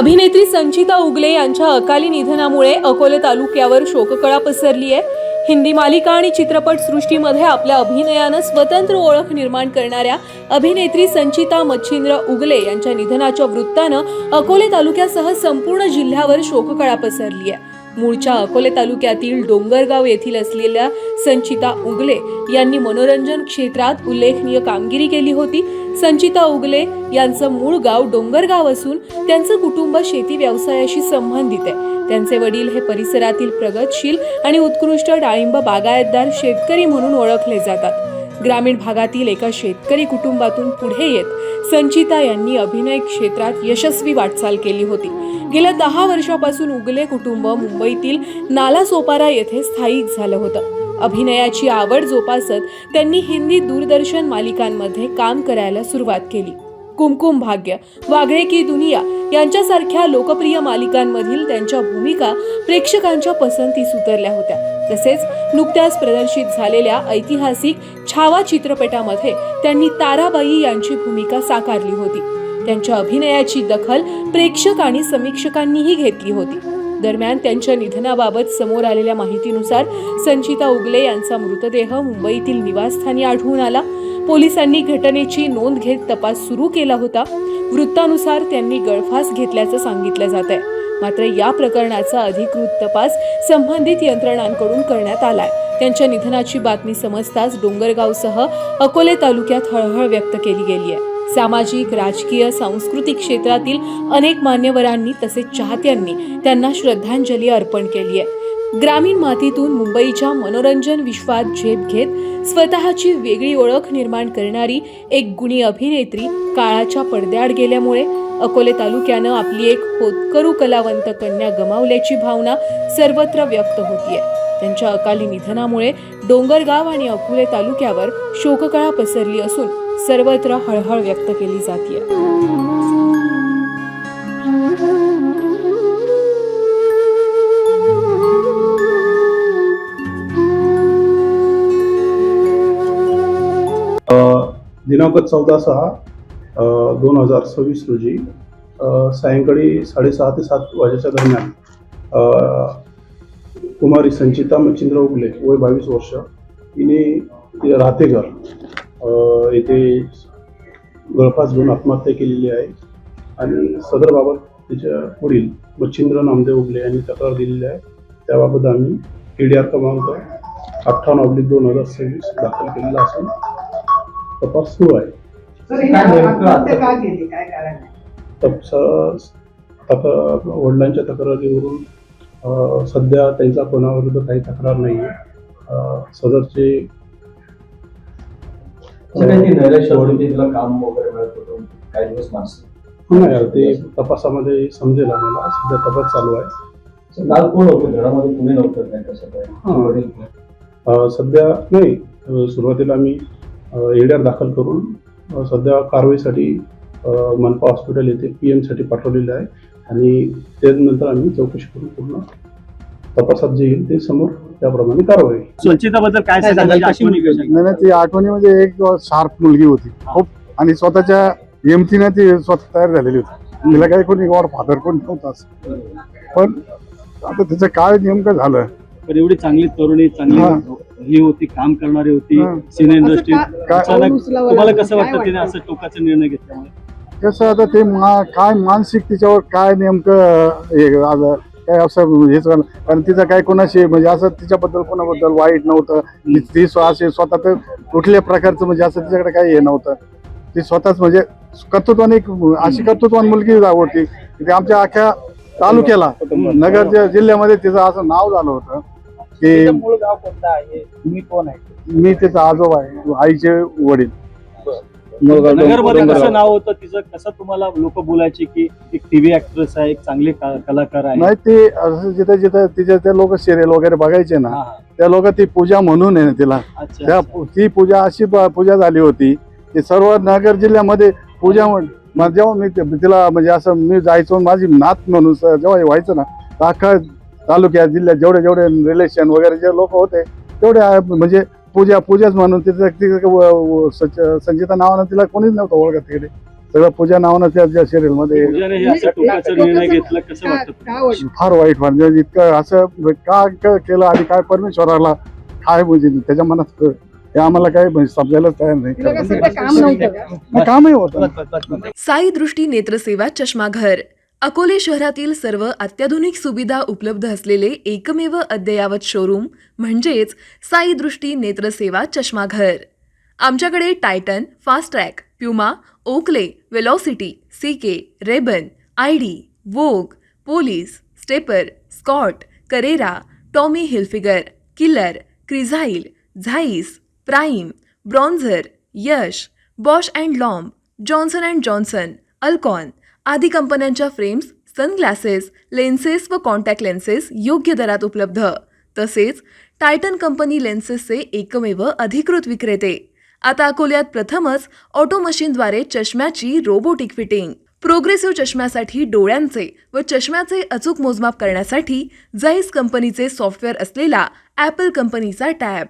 अभिनेत्री संचिता उगले यांच्या अकाली निधनामुळे अकोले तालुक्यावर शोककळा पसरली आहे। हिंदी मालिका आणि चित्रपट सृष्टीमध्ये आपल्या अभिनयानं स्वतंत्र ओळख निर्माण करणाऱ्या अभिनेत्री संचिता मच्छिंद्र उगले यांच्या निधनाच्या वृत्तानं अकोले तालुक्यासह संपूर्ण जिल्ह्यावर शोककळा पसरली आहे। मूळच्या अकोले तालुक्यातील डोंगरगाव येथील असलेल्या संचिता उगले यांनी मनोरंजन क्षेत्रात उल्लेखनीय कामगिरी केली होती। संचिता उगले यांचं मूळ गाव डोंगरगाव असून त्यांचं कुटुंब शेती व्यवसायाशी संबंधित आहे। त्यांचे वडील हे परिसरातील प्रगतशील आणि उत्कृष्ट डाळिंब बागायतदार शेतकरी म्हणून ओळखले जातात। ग्रामीण भागातील एका शेतकरी कुटुंबातून पुढे येत संचिता यांनी अभिनय क्षेत्रात यशस्वी वाटचाल केली होती। गेल्या 10 वर्षापासून उगले कुटुंब मुंबईतील नालासोपारा येथे स्थायिक झालं होतं। अभिनयाची आवड जोपासत त्यांनी हिंदी दूरदर्शन मालिकांमध्ये काम करायला सुरुवात केली। कुमकुम भाग्य, वागळे की दुनिया यांच्यासारख्या लोकप्रिय मालिकांमधील त्यांच्या भूमिका प्रेक्षकांच्या पसंतीस उतरल्या होत्या। तसेच नुकत्याच प्रदर्शित झालेल्या ऐतिहासिक छावा चित्रपटामध्ये त्यांनी ताराबाई यांची भूमिका साकारली होती। त्यांच्या अभिनयाची दखल प्रेक्षक आणि समीक्षकांनीही घेतली होती। दरम्यान त्यांच्या निधनाबाबत समोर आलेल्या माहितीनुसार संचिता उगले यांचा मृतदेह मुंबईतील निवासस्थानी आढळून आला। पोलिसांनी घटनेची नोंद घेत तपास सुरू केला होता। वृत्तानुसार त्यांनी गळफास घेतल्याचं सांगितलं जात आहे। मात्र या प्रकरणाचा अधिकृत तपास संबंधित यंत्रणांकडून करण्यात आलाय। त्यांच्या निधनाची बातमी समजताच डोंगरगावसह अकोले तालुक्यात हळहळ व्यक्त केली गेली आहे। सामाजिक, राजकीय, सांस्कृतिक क्षेत्रातील अनेक मान्यवरांनी तसेच चाहत्यांनी त्यांना श्रद्धांजली अर्पण केली आहे। ग्रामीण मातीतून मुंबईच्या मनोरंजन विश्वात झेप घेत स्वतःची वेगळी ओळख निर्माण करणारी एक गुणी अभिनेत्री काळाच्या पडद्याआड गेल्यामुळे अकोले तालुक्यानं आपली एक होतकरू कलावंत कन्या गमावल्याची भावना सर्वत्र व्यक्त होतीये। त्यांच्या अकाली निधनामुळे डोंगरगाव आणि अकोले तालुक्यावर शोककळा पसरली असून सर्वत्र हळहळ व्यक्त केली जातीये। दिनांक 14/6/2026 रोजी सायंकाळी 6:30 ते 7 वाजेच्या दरम्यान कुमारी संचिता मच्छिंद्र उगले वय 22 वर्ष हिने राहतेघर येथे गळफास घेऊन आत्महत्या केलेली आहे आणि सदरबाबत तिच्या पुढील मच्छिंद्र नामदेव उगले यांनी तक्रार दिलेली आहे। त्याबाबत आम्ही EDR क्रमांक 58/2026 दाखल केलेला असून तपास सुरू आहे। वडिलांच्या तक्रारीवरून सध्या त्यांच्या कोणाविरुद्ध काही तक्रार नाही आहे। सदरचे काम वगैरे मिळत होतं काही दिवस नाही, ते तपासामध्ये समजेल आम्हाला। सध्या तपास चालू आहे। काल कोण होतं घरामध्ये, तुम्ही नव्हतं काय? कसं सध्या नाही, सुरुवातीला आम्ही EDR दाखल करून सध्या कारवाईसाठी मनपा हॉस्पिटल येथे PM साठी पाठवलेलं आहे आणि त्यानंतर आम्ही चौकशी करून पूर्ण तपासात जे येईल ते समोर त्याप्रमाणे कारवाई। संचिताबद्दल काय सांगाल? नाही, ती आठवणीमध्ये एक शार्प मुलगी होती खूप, आणि स्वतःच्या हिमतीने ती स्वतः तयार झालेली होती। तिला काही कोणी फादर कोण नव्हताच, पण आता तिचं काय नेमकं झालं। पण एवढी चांगली तरुणी, चांगली ही होती, काम करणारी होती सिने इंडस्ट्रीत, तुम्हाला कसं वाटतं तिने असं टोकाचा निर्णय घेतल्यामुळे? कसं आता ते काय मानसिक तिच्यावर काय नेमकं काय असं हेच, कारण तिचं काय कोणाशी म्हणजे असं तिच्याबद्दल कोणाबद्दल वाईट नव्हतं। ती असे स्वतः तर कुठल्या प्रकारचं म्हणजे असं तिच्याकडे काही हे नव्हतं। ती स्वतःच म्हणजे कर्तृत्वाने अशी कर्तृत्वान मुलगी होती की आमच्या अख्ख्या तालुक्याला, नगर जिल्ह्यामध्ये तिचं असं नाव झालं होतं की मूळ गाव कोणतं आहे, तुम्ही कोण आहे? मी तिचा आजोबा आहे, आईचे वडील। नगरमध्ये कसं नाव होतं तिचं, कसं तुम्हाला लोक बोलायचे की एक TV ऍक्ट्रेस आहे, एक चांगली कलाकार आहे? नाही, ते असं जिथे जिथे तिचे ते लोक सिरियल वगैरे बघायचे ना, त्या लोक ती पूजा म्हणून आहे तिला। ती पूजा अशी पूजा झाली होती की सर्व नगर जिल्ह्यामध्ये पूजा जेव्हा मी तिला म्हणजे असं मी जायचो, माझी नात म्हणून जेव्हा व्हायचं ना, अख्खा तालुक्यात जिल्ह्यात जेवढे जेवढे रिलेशन वगैरे जे लोक होते तेवढे म्हणजे पूजाच म्हणून तिचं संचिता नावानं तिला कोणीच नव्हतं ओळखत तिकडे। सगळं पूजा नावानं त्या सिरियल मध्ये पूजाने हे असं टोकाचा निर्णय घेतला, कसं वाटतं? फार वाईट म्हणजे इतकं असं का केलं आणि काय परमेश्वराला काय म्हणजे त्याच्या मनात हे आम्हाला काय म्हणजे समजायलाच तयार नाही. कामही होतं. साई दृष्टी नेत्रसेवा चष्माघर अकोले शहरातील सर्व अत्याधुनिक सुविधा उपलब्ध असलेले एकमेव अद्ययावत शोरूम म्हणजेच साई दृष्टी नेत्रसेवा चष्माघर. आमच्याकडे Titan, Fastrack, Puma, Oakley, Velocity, CK, Ray-Ban, ID, Vogue, Police, Stepper, Scott, Carrera, Tommy Hilfiger, Killer, Crizal, Zeiss, Prime, Bronzer, Yash, Bausch and Lomb, Johnson and Johnson, Alcon आदी कंपन्यांच्या फ्रेम्स, सनग्लासेस, लेन्सेस व कॉन्टॅक्ट लेन्सेस योग्य दरात उपलब्ध. तसेच टायटन कंपनी लेन्सेसचे एकमेव अधिकृत विक्रेते. आता अकोल्यात प्रथमच ऑटो मशीनद्वारे चष्म्याची रोबोटिक फिटिंग. प्रोग्रेसिव्ह चष्म्यासाठी डोळ्यांचे व चष्म्याचे अचूक मोजमाप करण्यासाठी जाईस कंपनीचे सॉफ्टवेअर असलेला ॲपल कंपनीचा टॅब.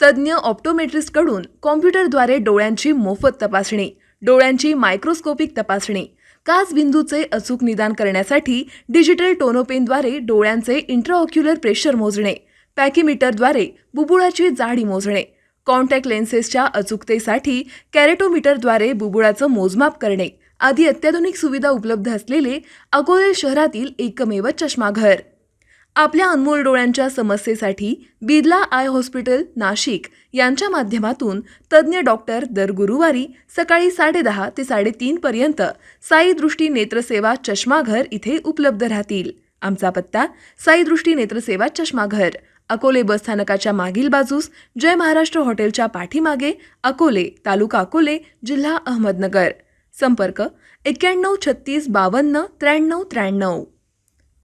तज्ज्ञ ऑप्टोमेट्रिस्टकडून कॉम्प्युटरद्वारे डोळ्यांची मोफत तपासणी, डोळ्यांची मायक्रोस्कोपिक तपासणी, काच बिंदूचे अचूक निदान करण्यासाठी डिजिटल टोनोपेनद्वारे डोळ्यांचे इंट्राऑक्युलर प्रेशर मोजणे, पॅकीमीटरद्वारे बुबुळाची जाडी मोजणे, कॉन्टॅक्ट लेन्सेसच्या अचूकतेसाठी कॅरेटोमीटरद्वारे बुबुळाचं मोजमाप करणे आदी अत्याधुनिक सुविधा उपलब्ध असलेले अकोले शहरातील एकमेव चष्माघर. आपल्या अनमोल डोळ्यांच्या समस्येसाठी बिर्ला आय हॉस्पिटल नाशिक यांच्या माध्यमातून तज्ज्ञ डॉक्टर दर गुरुवारी सकाळी 10:30 ते 3:30 पर्यंत साई दृष्टी नेत्रसेवा चष्माघर इथे उपलब्ध राहतील. आमचा पत्ता साई दृष्टी नेत्रसेवा चष्माघर, अकोले बसस्थानकाच्या मागील बाजूस, जय महाराष्ट्र हॉटेलच्या पाठीमागे, अकोले, तालुका अकोले, जिल्हा अहमदनगर. संपर्क 91 36 52 93 93.